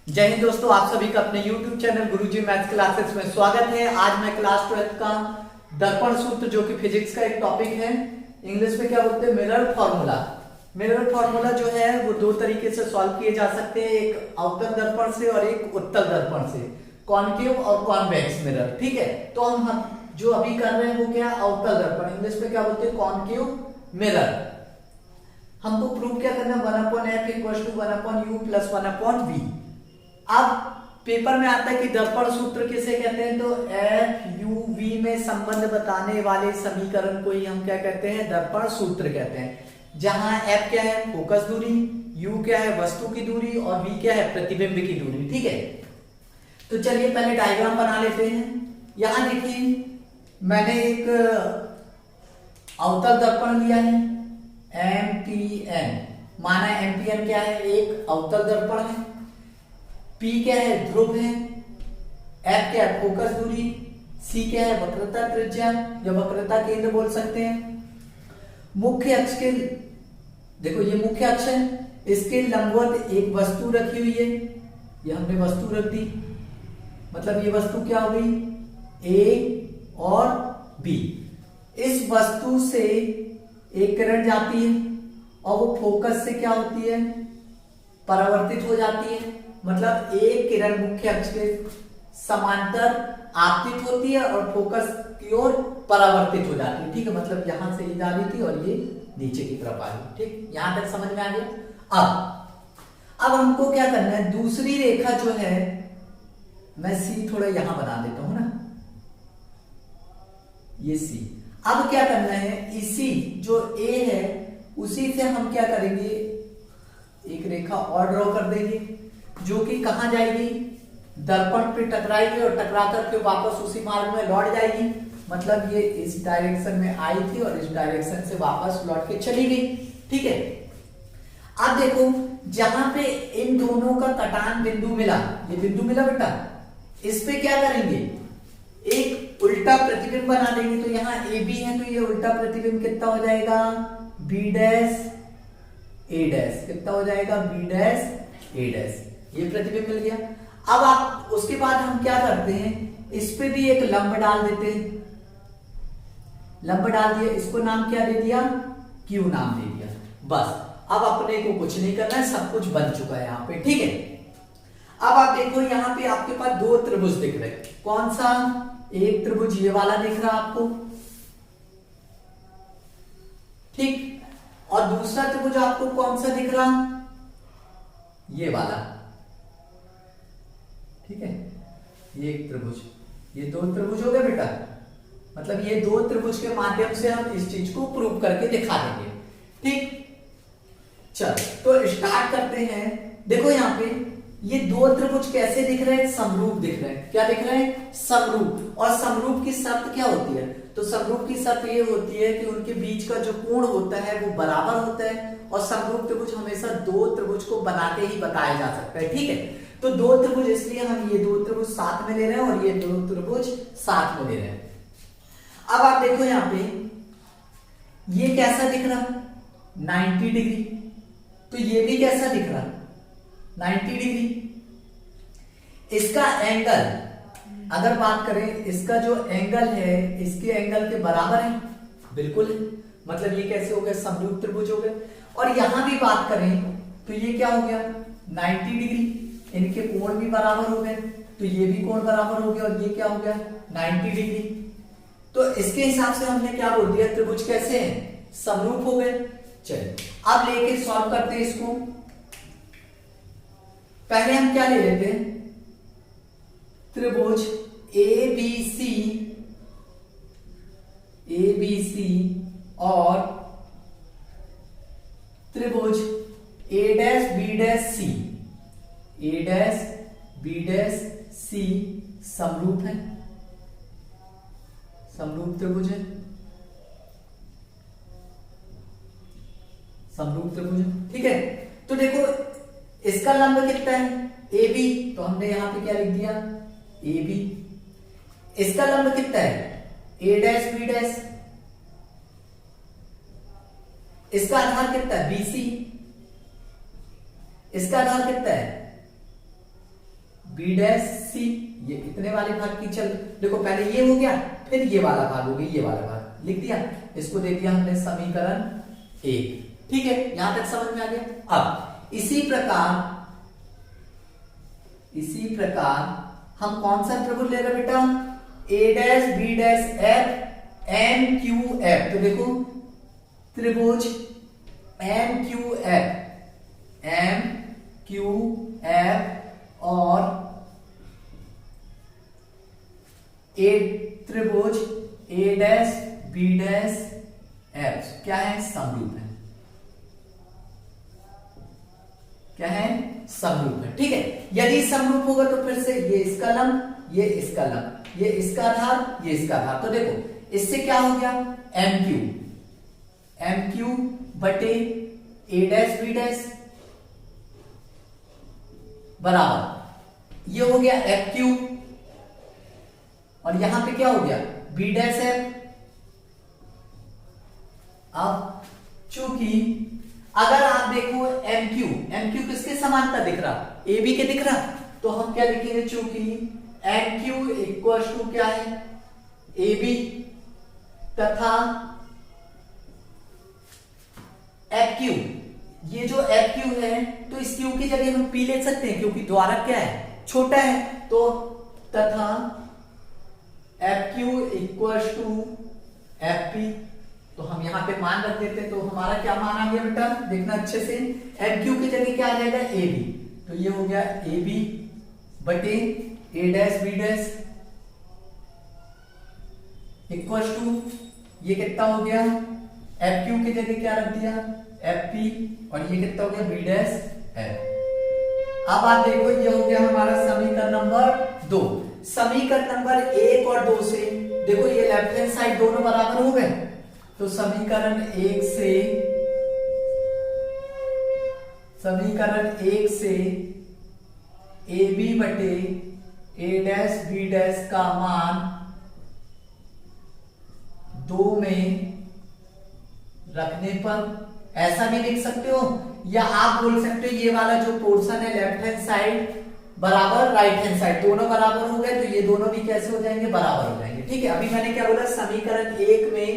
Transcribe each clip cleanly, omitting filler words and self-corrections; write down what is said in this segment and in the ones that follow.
जय हिंद दोस्तों, आप सभी का अपने YouTube चैनल गुरुजी मैथ्स क्लासेस में स्वागत है। आज मैं क्लास 12 का दर्पण सूत्र जो कि फिजिक्स का एक टॉपिक है, इंग्लिश में क्या बोलते हैं, मिरर फॉर्मूला। मिरर फॉर्मूला जो है वो दो तरीके से सॉल्व किए जा सकते हैं, एक अवतल दर्पण से और एक उत्तल दर्पण से, कॉन्केव और कॉन्वेक्स मिरर। ठीक है, तो हम जो अभी कर रहे हैं वो क्या है, अवतल दर्पण, इंग्लिश में क्या बोलते हैं, कॉन्केव मिरर। हमको प्रूव क्या करना है, 1/f equal to 1/u plus 1/v। अब पेपर में आता है कि दर्पण सूत्र किसे कहते हैं, तो एफ यू वी में संबंध बताने वाले समीकरण को ही हम क्या कहते हैं, दर्पण सूत्र कहते हैं। जहां एफ क्या है, फोकस दूरी, यू क्या है, वस्तु की दूरी, और वी क्या है, प्रतिबिंब की दूरी। ठीक है, तो चलिए पहले डायग्राम बना लेते हैं। यहां देखिए मैंने एक अवतल दर्पण लिया है, एमपीएन माना, एमपीएन क्या है, एक अवतल दर्पण है। P क्या है, ध्रुव है। F क्या है, फोकस दूरी। C क्या है, वक्रता त्रिज्या या वक्रता केंद्र बोल सकते हैं। मुख्य अक्ष के, देखो ये मुख्य अक्ष है, इसके लंबवत एक वस्तु रखी हुई है, ये हमने वस्तु रख दी, मतलब ये वस्तु क्या हो गई, A और B। इस वस्तु से एक किरण जाती है और वो फोकस से क्या होती है, परावर्तित हो जाती है। मतलब एक किरण मुख्य अक्ष के समांतर आपतित होती है और फोकस की ओर परावर्तित हो जाती है। ठीक है, मतलब यहां से ये जा रही थी और ये नीचे की तरफ आ रही। ठीक, यहां तक समझ में आ गया। अब हमको क्या करना है, दूसरी रेखा जो है, मैं सी थोड़ा यहां बना देता हूं ना, ये सी। अब क्या करना है, इसी जो ए है उसी से हम क्या करेंगे, एक रेखा और ड्रॉ कर देंगे जो कि कहां जाएगी, दर्पण पे टकराएगी और टकरा करके वापस उसी मार्ग में लौट जाएगी। मतलब ये इस डायरेक्शन में आई थी और इस डायरेक्शन से वापस लौट के चली गई। ठीक है, अब देखो जहां पे इन दोनों का कटान बिंदु मिला, ये बिंदु मिला बेटा, इस पे क्या करेंगे, एक उल्टा प्रतिबिंब बना देंगे। तो यहाँ ए बी है, तो ये उल्टा प्रतिबिंब कितना हो जाएगा, बी डैश ए डैश, कितना हो जाएगा, बी डैश ए डैश। ये प्रतिबिंब मिल गया। अब आप उसके बाद हम क्या करते हैं, इस पे भी एक लंब डाल देते हैं, लंब डाल दिया, इसको नाम क्या दे दिया, क्यू नाम दे दिया। बस अब अपने को कुछ नहीं करना है, सब कुछ बन चुका है यहाँ पे। ठीक है, अब आप देखो यहाँ पे आपके पास दो त्रिभुज दिख रहे हैं। कौन सा, एक त्रिभुज ये वाला दिख रहा आपको, ठीक, और दूसरा त्रिभुज आपको कौन सा दिख रहा, ये वाला। ठीक है, ये एक त्रिभुज, ये दो त्रिभुज हो गए बेटा। मतलब ये दो त्रिभुज के माध्यम से हम इस चीज को प्रूव करके दिखा देंगे। ठीक, चल तो स्टार्ट करते हैं। देखो यहाँ पे ये दो त्रिभुज कैसे दिख रहे हैं, समरूप दिख रहे हैं। क्या दिख रहे हैं, समरूप। और समरूप की शर्त क्या होती है, तो समरूप की शर्त ये होती है कि उनके बीच का जो कोण होता है वो बराबर होता है। और समरूप त्रिभुज हमेशा दो त्रिभुज को बना के ही बताया जा सकता है। ठीक है, तो दो त्रिभुज, इसलिए हम ये दो त्रिभुज साथ में ले रहे हैं और ये दो त्रिभुज साथ में ले रहे हैं। अब आप देखो यहाँ पे ये कैसा दिख रहा, 90 डिग्री, तो ये भी कैसा दिख रहा, 90 डिग्री। इसका एंगल अगर बात करें, इसका जो एंगल है इसके एंगल के बराबर है, बिल्कुल है। मतलब ये कैसे हो गए, समरूप त्रिभुज हो गए। और यहां भी बात करें तो ये क्या हो गया, 90 डिग्री, इनके कोण भी बराबर हो गए, तो ये भी कोण बराबर हो गया और ये क्या हो गया, 90 डिग्री। तो इसके हिसाब से हमने क्या बोल दिया, त्रिभुज कैसे हैं, समरूप हो गए। चलिए अब लेके सॉल्व करते हैं इसको। पहले हम क्या ले लेते हैं, त्रिभुज ए बी सी और त्रिभुज A dash B dash C, A dash B dash सी समरूप है, समरूप त्रिभुज है, समरूप त्रिभुज है। ठीक है, तो देखो इसका लंब कितना है, ए बी, तो हमने यहां पे क्या लिख दिया, ए बी। इसका लंब कितना है, ए डैश बी डैश। इसका आधार कितना है, बी सी। इसका आधार कितना है, बी डैश सी, ये इतने वाले भाग की चल, देखो पहले ये हो गया, फिर ये वाला भाग हो गया, ये वाला भाग लिख दिया, इसको दे दिया हमने समीकरण 1। ठीक है, यहां तक समझ में आ गया। अब इसी प्रकार हम कौन सा त्रिभुज ले रहे बेटा, A dash B dash F M Q F. तो देखो त्रिभुज एम क्यू एफ और ए त्रिभुज A dash B dash F क्या है, समरूप है। क्या है, समरूप है। ठीक है, यदि समरूप होगा तो फिर से ये इसका लंब, ये इसका लंब, ये इसका आधार, ये इसका आधार। तो देखो इससे क्या हो गया, एम क्यू बटे ए डैश बी डैश बराबर ये हो गया एफ क्यू, और यहां पे क्या हो गया, बी डैश एफ। अब चूंकि अगर आप देखो एम क्यू किसके समानता दिख रहा, ए बी के दिख रहा, तो हम क्या लिखेंगे, चूंकि एम क्यू इक्वल टू क्या है, ए बी, तथा एफ क्यू, ये जो एफ क्यू है तो इस क्यू की जगह हम पी ले सकते हैं क्योंकि द्वारक क्या है, छोटा है। तो तथा F Q equal to F P, तो हम यहां पे मान रख देते हैं। तो हमारा क्या मान आ गया बेटा, देखना अच्छे से, एम क्यू की जगह क्या आ जाएगा, ए बी। तो ये हो गया ए बी बटे A dash B dash equal to, ये कितना हो गया, एफ क्यू की जगह क्या रख दिया, एफ पी, और ये कितना हो गया, बी डैश एफ। अब आप देखो ये हो गया हमारा समीकरण नंबर 2। समीकरण नंबर 1 और 2 से देखो ये लेफ्ट हैंड साइड दोनों बराबर हो गए, तो समीकरण 1 से ए बी बटे ए डैश बी डैश का मान 2 में रखने पर ऐसा भी लिख सकते हो, या आप बोल सकते हो ये वाला जो पोर्शन है लेफ्ट हैंड साइड बराबर राइट हैंड साइड, दोनों बराबर हो गए, तो ये दोनों भी कैसे हो जाएंगे, बराबर हो जाएंगे। ठीक है, अभी मैंने क्या बोला, समीकरण 1 में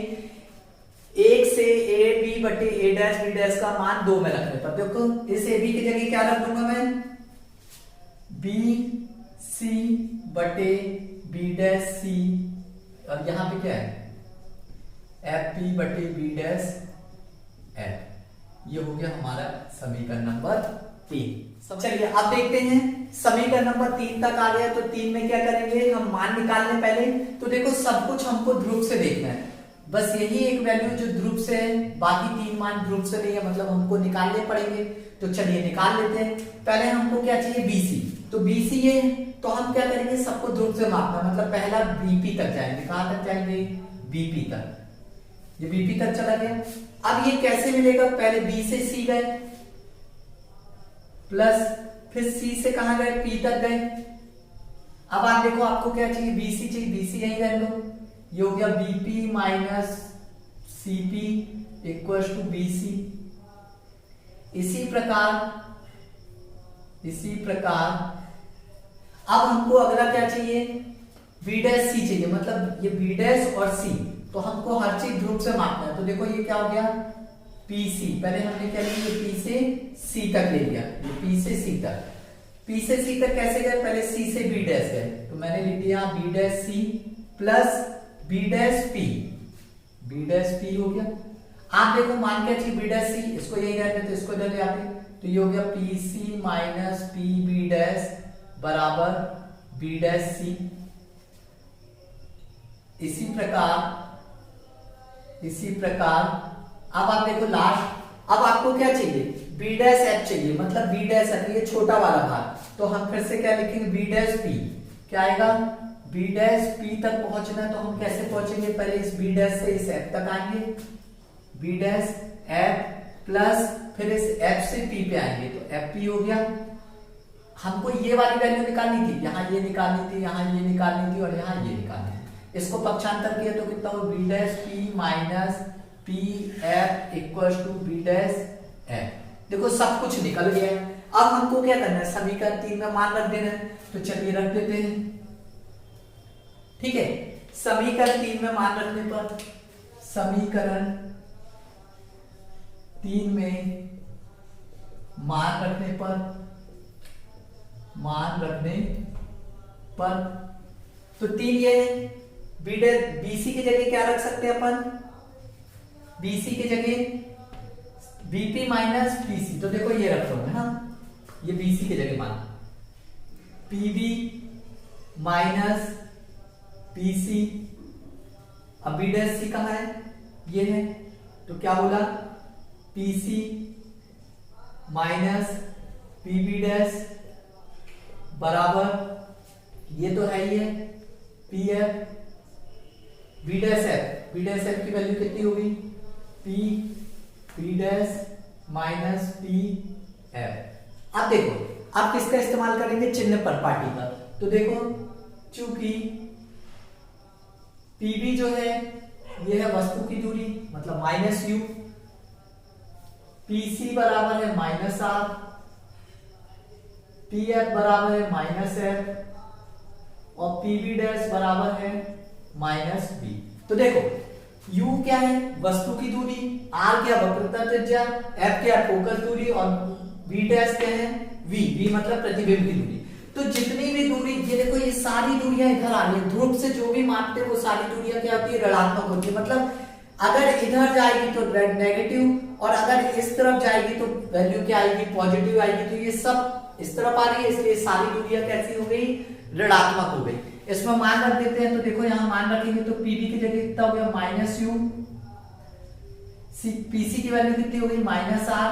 1 से ए बी बटे ए डैश बी डैश का मान 2 में रखने पर, देखो इस ए बी की जगह क्या रख दूंगा मैं, बी सी बटे बी डैश सी, और यहां पे क्या है, एफ पी बटे बी डैश एफ। ये हो गया हमारा समीकरण नंबर 3। चलिए अब देखते हैं समीकरण नंबर 3 तक आ गया, तो 3 में क्या करेंगे, हम मान निकालने पहले। तो देखो सब कुछ हमको ध्रुव से देखना है, बस यही एक वैल्यू जो ध्रुव से है, बाकी 3 मान ध्रुव से नहीं है, मतलब हमको निकालने पड़ेंगे। तो चलिए निकाल लेते हैं। पहले हमको क्या चाहिए, बीसी। तो बीसी है, तो हम क्या करेंगे, सबको ध्रुव से मापना, मतलब पहला बीपी तक जाएंगे। कहां तक जाएंगे, बीपी तक। ये बीपी तक चला गया। अब ये कैसे मिलेगा, पहले बी से सी गए, प्लस फिर सी से कहां गए, पी तक गए। अब आप देखो आपको क्या चाहिए, बीसी चाहिए, बीसी यही रहने दो। ये हो गया BP minus CP equal to BC. इसी प्रकार अब हमको अगला क्या चाहिए, बी डैश सी चाहिए, मतलब ये बी डैश और सी, तो हमको हर चीज ध्रुव से मापना है। तो देखो ये क्या हो गया, पीसी, पहले हमने क्या लिया, पी से सी तक ले लिया, ये पी से सी तक। पी से सी तक कैसे गए, पहले सी से बी डैश गए, तो मैंने लिख दिया B dash C plus B dash P, B dash P हो गया। आप देखो मान क्या चाहिए, बी डैश सी, इसको यही रहते तो इसको इधर ले आते, तो ये हो गया P C minus P B dash बराबर बी डैश सी। इसी प्रकार अब आप देखो लास्ट, अब आपको क्या चाहिए, बी डैश एफ चाहिए, मतलब बी डैश एफ, ये छोटा वाला भाग, तो हम फिर से क्या लिखेंगे, बी डैश पी। क्या आएगा, बी डैश पी तक पहुंचना है, तो हम कैसे पहुंचेंगे, पहले इस बी डैश से इस एफ तक आएंगे, बी डैश एफ प्लस फिर इस एफ से पी पे आएंगे, तो एफ पी हो गया। हमको ये वाली वैल्यू निकालनी थी, यहाँ ये निकालनी थी, यहाँ ये निकालनी थी, और यहाँ ये निकालनी थी। इसको पक्षांतर किया तो कितना हो, B dash P minus P F equal to B dash F. देखो सब कुछ निकल गया। अब हमको क्या करना है, समीकरण 3 में मान रख देना है, तो चलिए रख देते हैं। ठीक है, समीकरण 3 में मान रखने पर, समीकरण 3 में मान रखने पर तो 3 ये बीसी की जगह क्या रख सकते हैं अपन, बीसी की जगह बीपी माइनस पीसी, तो देखो ये रख रहा हूं, ये बीसी की जगह मान पीबी माइनस पीसी। अब बी डैश सी कहां है, ये है, तो क्या बोला, पीसी माइनस पीबी डैश बराबर, ये तो है ही है, P F B dash F, B dash F की वैल्यू कितनी होगी, P B dash minus P F. अब देखो, आप किसका इस्तेमाल करेंगे, चिन्ह पर पार्टी का, तो देखो चूंकि पीबी जो है ये है वस्तु की दूरी, मतलब माइनस यू, पीसी बराबर है माइनस आर, पीएफ बराबर है माइनस एफ, और पीबी डैश बराबर है माइनस बी। तो देखो U क्या है, वस्तु की दूरी, R क्या वक्रता त्रिज्या, F क्या फोकस दूरी, और B डैश क्या है, V मतलब प्रतिबिंब की दूरी। तो जितनी भी दूरी, ये देखो ये सारी दूरियां इधर आ रही है, ध्रुव से जो भी मापते हैं वो सारी दूरियां क्या होती है, ऋणात्मक होती है। मतलब अगर इधर जाएगी तो नेगेटिव, और अगर इस तरफ जाएगी तो वैल्यू क्या आएगी, पॉजिटिव आएगी। तो ये सब इस तरफ आ रही है, इसलिए सारी दूरियां कैसी हो गई, ऋणात्मक हो गई। इसमें मान रख देते हैं, तो देखो यहां मान रखेंगे तो पीबी की जगह कितना हो गया, माइनस यू, पीसी की वैल्यू कितनी हो गई, माइनस आर,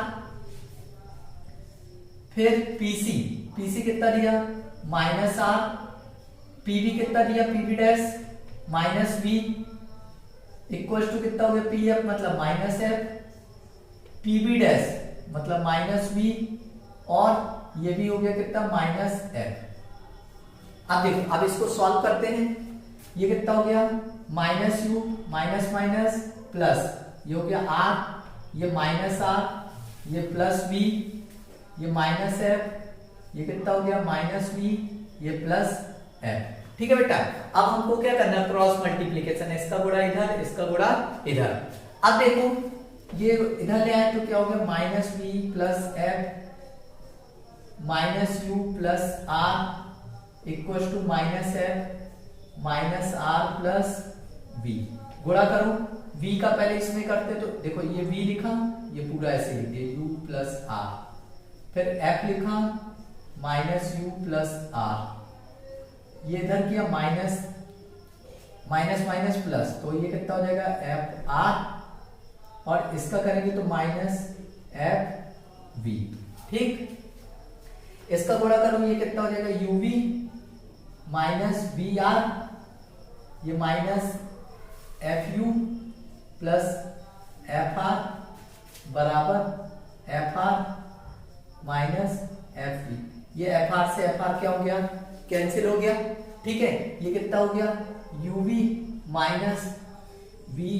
फिर पीसी कितना दिया, माइनस आर, पीबी कितना दिया, PB dash minus B, equal to कितना हो गया, पीएफ मतलब माइनस एफ, पीबी डैश मतलब माइनस बी, और ये भी हो गया कितना, माइनस एफ। अब देखो, अब इसको सॉल्व करते हैं, ये कितना हो गया, minus you minus minus plus, ये हो गया आर, ये माइनस आर, ये प्लस बी, ये माइनस एफ, ये कितना हो गया, माइनस बी, ये प्लस एफ। ठीक है बेटा, अब हमको क्या करना है, क्रॉस मल्टीप्लीकेशन, इसका गुणा इधर, इसका गुणा इधर। अब देखो ये इधर ले आए तो क्या हो गया, minus B plus F minus U plus R equal to minus F minus R plus B. गुणा करो, v का पहले इसमें करते तो देखो ये v लिखा, ये पूरा ऐसे लिख दिया u प्लस आर, फिर f लिखा माइनस यू प्लस आर, ये इधर किया माइनस माइनस माइनस प्लस, तो ये कितना हो जाएगा एफ आर, और इसका करेंगे तो माइनस एफ वी। ठीक, इसका गुणा करो, ये कितना हो जाएगा यूवी माइनस बी आर, ये minus F U plus F R बराबर F R minus F V. ये एफ आर से एफ आर क्या हो गया, कैंसिल हो गया। ठीक है, ये कितना हो गया UV minus v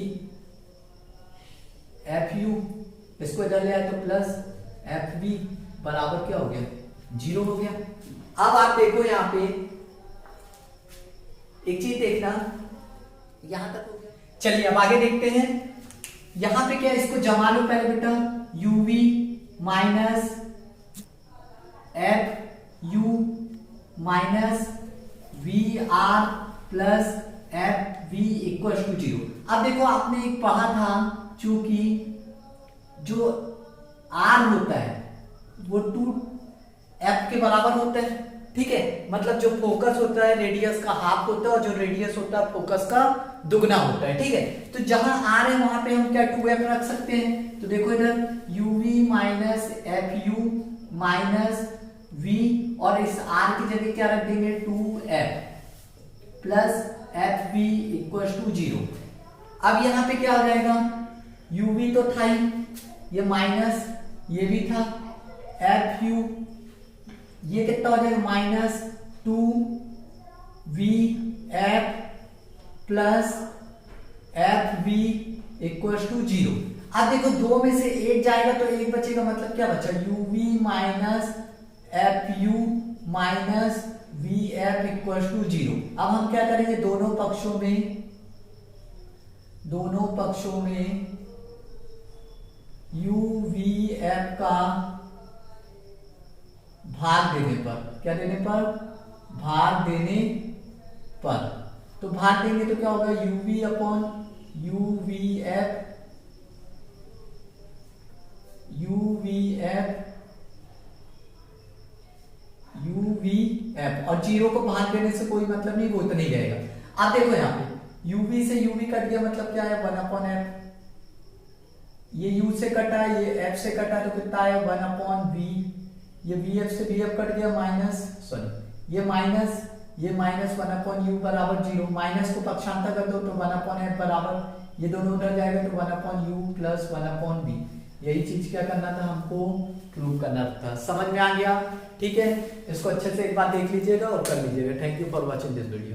F you, इसको इधर ले आए तो प्लस एफ वी बराबर क्या हो गया, 0 हो गया। अब आप देखो यहां पे एक चीज देखना, यहां तक हो गया। चलिए अब आगे देखते हैं, यहां पे क्या, इसको जमा लो पहले बेटा, uv minus F u minus v r plus f v equal to 0। अब देखो आपने एक पढ़ा था, चूंकि जो आर होता है वो 2f के बराबर होता है। ठीक है, मतलब जो फोकस होता है रेडियस का हाफ होता है, और जो रेडियस होता है फोकस का दुगना होता है। ठीक है, तो जहां आर है वहां पे हम क्या 2f रख सकते हैं। तो देखो इधर uv minus F u minus v, और इस r की जगह क्या रख देंगे 2f plus f v equal to 0। अब यहां पे क्या हो जाएगा, uv तो था ही, ये माइनस ये भी था, एफ यू ये कितना हो जाएगा minus 2v f plus f v equal to 0। अब देखो दो में से एक जाएगा तो एक बचेगा, मतलब क्या बचा uv minus F u minus v f equal to 0। अब हम क्या करेंगे, दोनों पक्षों में यू वी एफ का भाग देने पर, क्या देने पर, भाग देने पर, तो भाग देंगे तो क्या होगा, यूवी अपॉन यूवीएफ और 0 को भाग देने से कोई मतलब नहीं, वो इतना ही रहेगा। आप देखो यहाँ पे यूवी से यूवी कट गया, मतलब क्या है 1 अपॉन एफ, ये यू से कटा है, ये एफ से कटा है, तो कितना है 1 अपॉन वी, ये वी एफ से वी एफ कट गया, ये माइनस 1 अपॉन यू बराबर 0, माइनस को पक्षांतर कर दो तो 1 अपॉन एफ बराबर, ये दोनों उधर जाएगा तो 1 upon u plus 1 upon v. यही चीज क्या करना था हमको, प्रूव करना था। समझ में आ गया? ठीक है, इसको अच्छे से एक बार देख लीजिएगा और कर लीजिएगा। Thank you for watching this video.